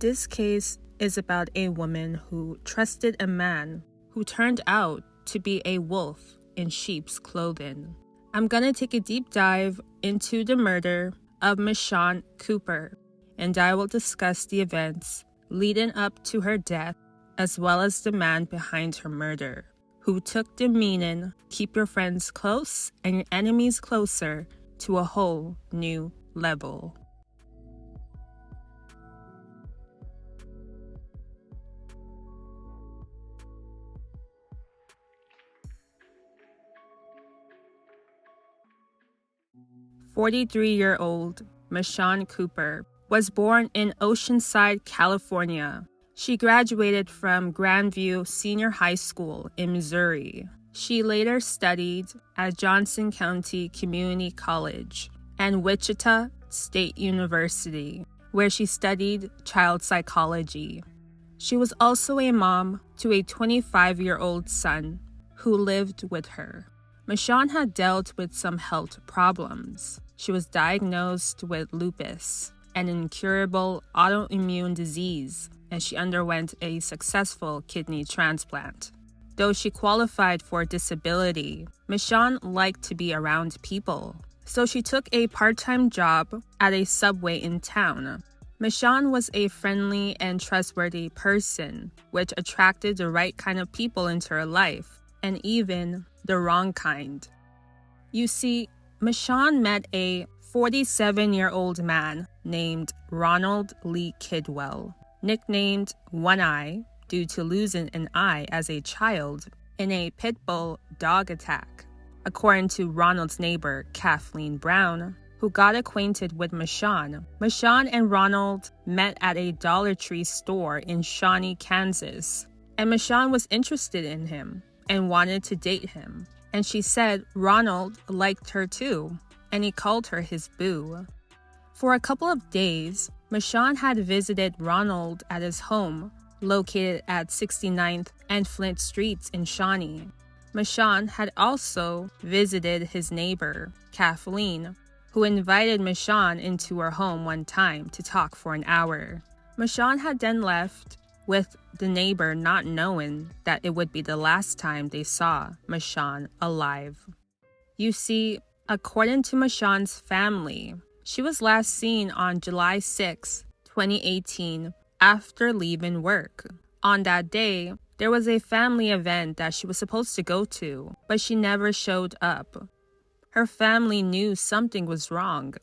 This case is about a woman who trusted a man who turned out to be a wolf in sheep's clothing. I'm gonna take a deep dive into the murder of Michon Cooper, and I will discuss the events leading up to her death, as well as the man behind her murder, who took the meaning, keep your friends close and your enemies closer, to a whole new level. "43-year-old Michon Cooper was born in Oceanside, California. She graduated from Grandview Senior High School in Missouri. She later studied at Johnson County Community College and Wichita State University, where she studied child psychology. She was also a mom to a 25-year-old son who lived with her. Michon had dealt with some health problems. She was diagnosed with lupus, an incurable autoimmune disease, and she underwent a successful kidney transplant. Though she qualified for disability, Michon liked to be around people, so she took a part-time job at a Subway in town. Michon was a friendly and trustworthy person, which attracted the right kind of people into her life, and even the wrong kind. You see, Michon met a 47-year-old man named Ronald Lee Kidwell, nicknamed One Eye due to losing an eye as a child in a pit bull dog attack, according to Ronald's neighbor, Kathleen Brown, who got acquainted with Michon. Michon and Ronald met at a Dollar Tree store in Shawnee, Kansas, and Michon was interested in him and wanted to date him. And she said Ronald liked her too, and he called her his boo. For a couple of days, Michon had visited Ronald at his home, located at 69th and Flint Streets in Shawnee. Michon had also visited his neighbor, Kathleen, who invited Michon into her home one time to talk for an hour. Michon had then left, with the neighbor not knowing that it would be the last time they saw Michon alive. You see, according to Michon's family, she was last seen on July 6, 2018, after leaving work. On that day, there was a family event that she was supposed to go to, but she never showed up. Her family knew something was wrong,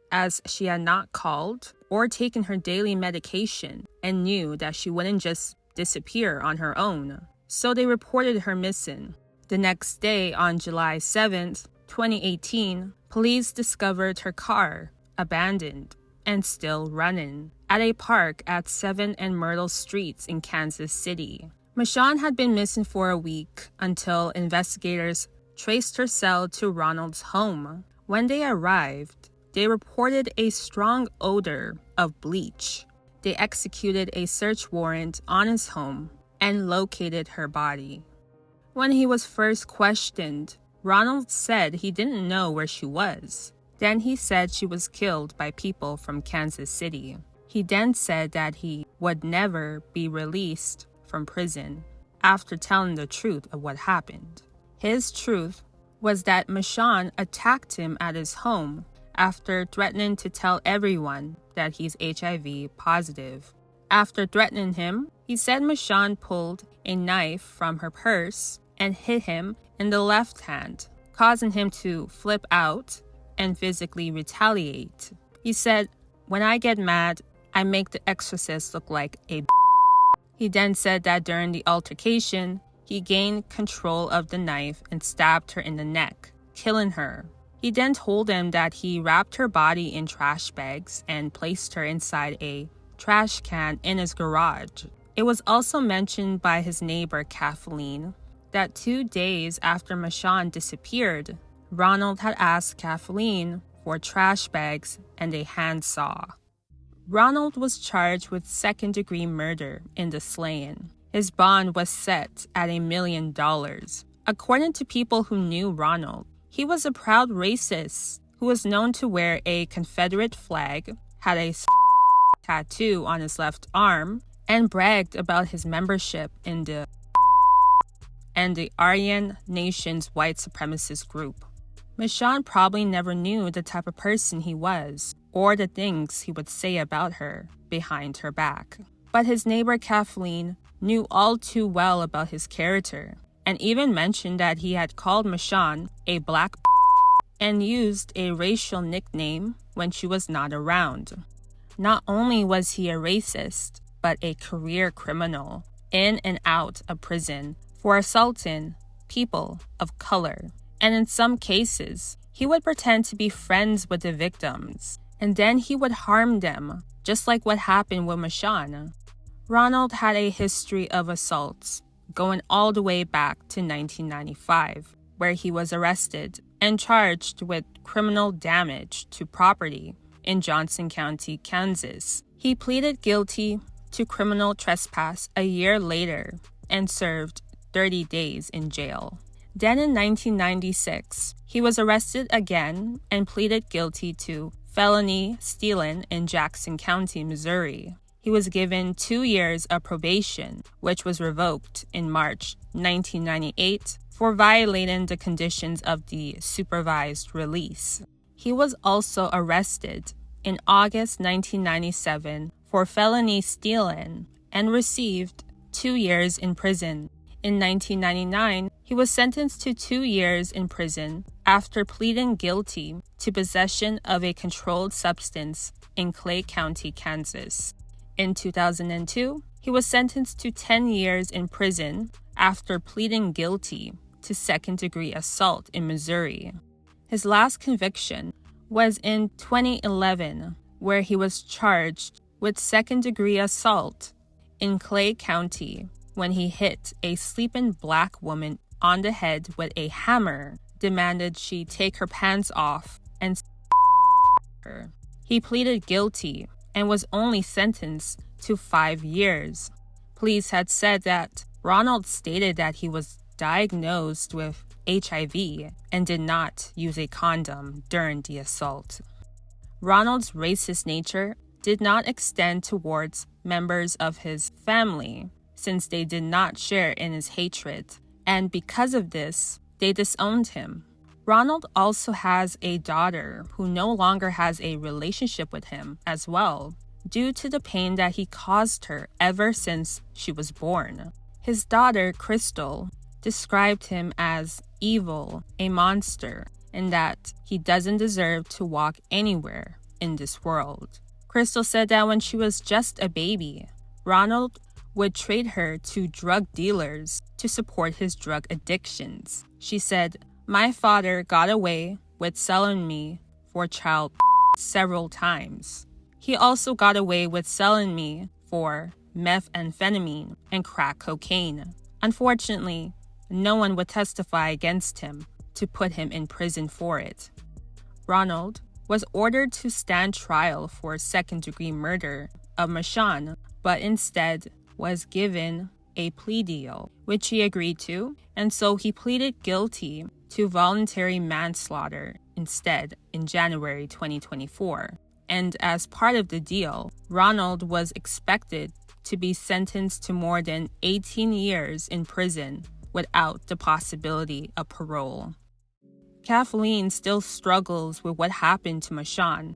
as she had not called or taken her daily medication and knew that she wouldn't just disappear on her own. So they reported her missing. The next day, on July 7th, 2018, police discovered her car, abandoned and still running, at a park at 7th and Myrtle Streets in Kansas City. Michon had been missing for a week until investigators traced her cell to Ronald's home. When they arrived, they reported a strong odor of bleach. They executed a search warrant on his home and located her body. When he was first questioned, Ronald said he didn't know where she was. Then he said she was killed by people from Kansas City. He then said that he would never be released from prison after telling the truth of what happened. His truth was that Michon attacked him at his home after threatening to tell everyone that he's HIV positive. After threatening him, he said Michon pulled a knife from her purse and hit him in the left hand, causing him to flip out and physically retaliate. He said, "When I get mad, I make the exorcist look like a b." He then said that during the altercation, he gained control of the knife and stabbed her in the neck, killing her. He then told them that he wrapped her body in trash bags and placed her inside a trash can in his garage. It was also mentioned by his neighbor Kathleen that 2 days after Michon disappeared, Ronald had asked Kathleen for trash bags and a handsaw. Ronald was charged with second-degree murder in the slaying. His bond was set at $1 million. According to people who knew Ronald, he was a proud racist who was known to wear a Confederate flag, had a tattoo on his left arm and bragged about his membership in the Aryan Nation's white supremacist group. Michon probably never knew the type of person he was or the things he would say about her behind her back. But his neighbor Kathleen knew all too well about his character and even mentioned that he had called Michon a black and used a racial nickname when she was not around. Not only was he a racist, but a career criminal in and out of prison for assaulting people of color. And in some cases, he would pretend to be friends with the victims, and then he would harm them, just like what happened with Michon. Ronald had a history of assaults, going all the way back to 1995, where he was arrested and charged with criminal damage to property in Johnson County, Kansas. He pleaded guilty to criminal trespass a year later and served 30 days in jail. Then in 1996, he was arrested again and pleaded guilty to felony stealing in Jackson County, Missouri. He was given 2 years of probation, which was revoked in March 1998 for violating the conditions of the supervised release. He was also arrested in August 1997 for felony stealing and received 2 years in prison. In 1999, he was sentenced to 2 years in prison after pleading guilty to possession of a controlled substance in Clay County, Kansas. In 2002, he was sentenced to 10 years in prison after pleading guilty to second-degree assault in Missouri. His last conviction was in 2011, where he was charged with second-degree assault in Clay County when he hit a sleeping black woman on the head with a hammer, demanded she take her pants off, and her. He pleaded guilty and was only sentenced to 5 years. Police had said that Ronald stated that he was diagnosed with HIV and did not use a condom during the assault. Ronald's racist nature did not extend towards members of his family, since they did not share in his hatred, and because of this, they disowned him. Ronald also has a daughter who no longer has a relationship with him as well, due to the pain that he caused her ever since she was born. His daughter, Crystal, described him as evil, a monster, and that he doesn't deserve to walk anywhere in this world. Crystal said that when she was just a baby, Ronald would trade her to drug dealers to support his drug addictions. She said, "My father got away with selling me for child several times. He also got away with selling me for methamphetamine and crack cocaine. Unfortunately, no one would testify against him to put him in prison for it." Ronald was ordered to stand trial for second-degree murder of Michon, but instead was given a plea deal, which he agreed to, and so he pleaded guilty to voluntary manslaughter instead in January 2024. And as part of the deal, Ronald was expected to be sentenced to more than 18 years in prison without the possibility of parole. Kathleen still struggles with what happened to Michon.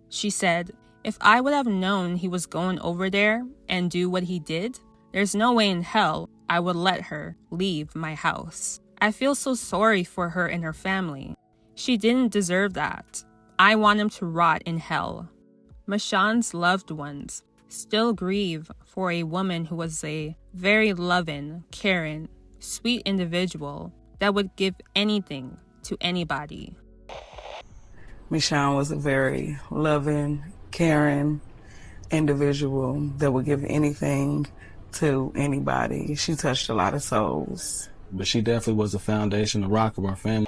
She said, "If I would have known he was going over there and do what he did, there's no way in hell I would let her leave my house. I feel so sorry for her and her family. She didn't deserve that. I want him to rot in hell." Michon's loved ones still grieve for a woman who was a very loving, caring, sweet individual that would give anything to anybody. Michon was a very loving, caring individual that would give anything to anybody. She touched a lot of souls. But she definitely was the foundation, the rock of our family.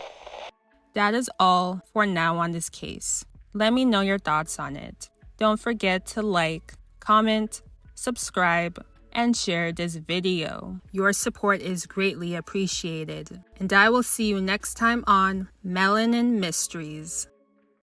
That is all for now on this case. Let me know your thoughts on it. Don't forget to like, comment, subscribe, and share this video. Your support is greatly appreciated. And I will see you next time on Melanin Mysteries.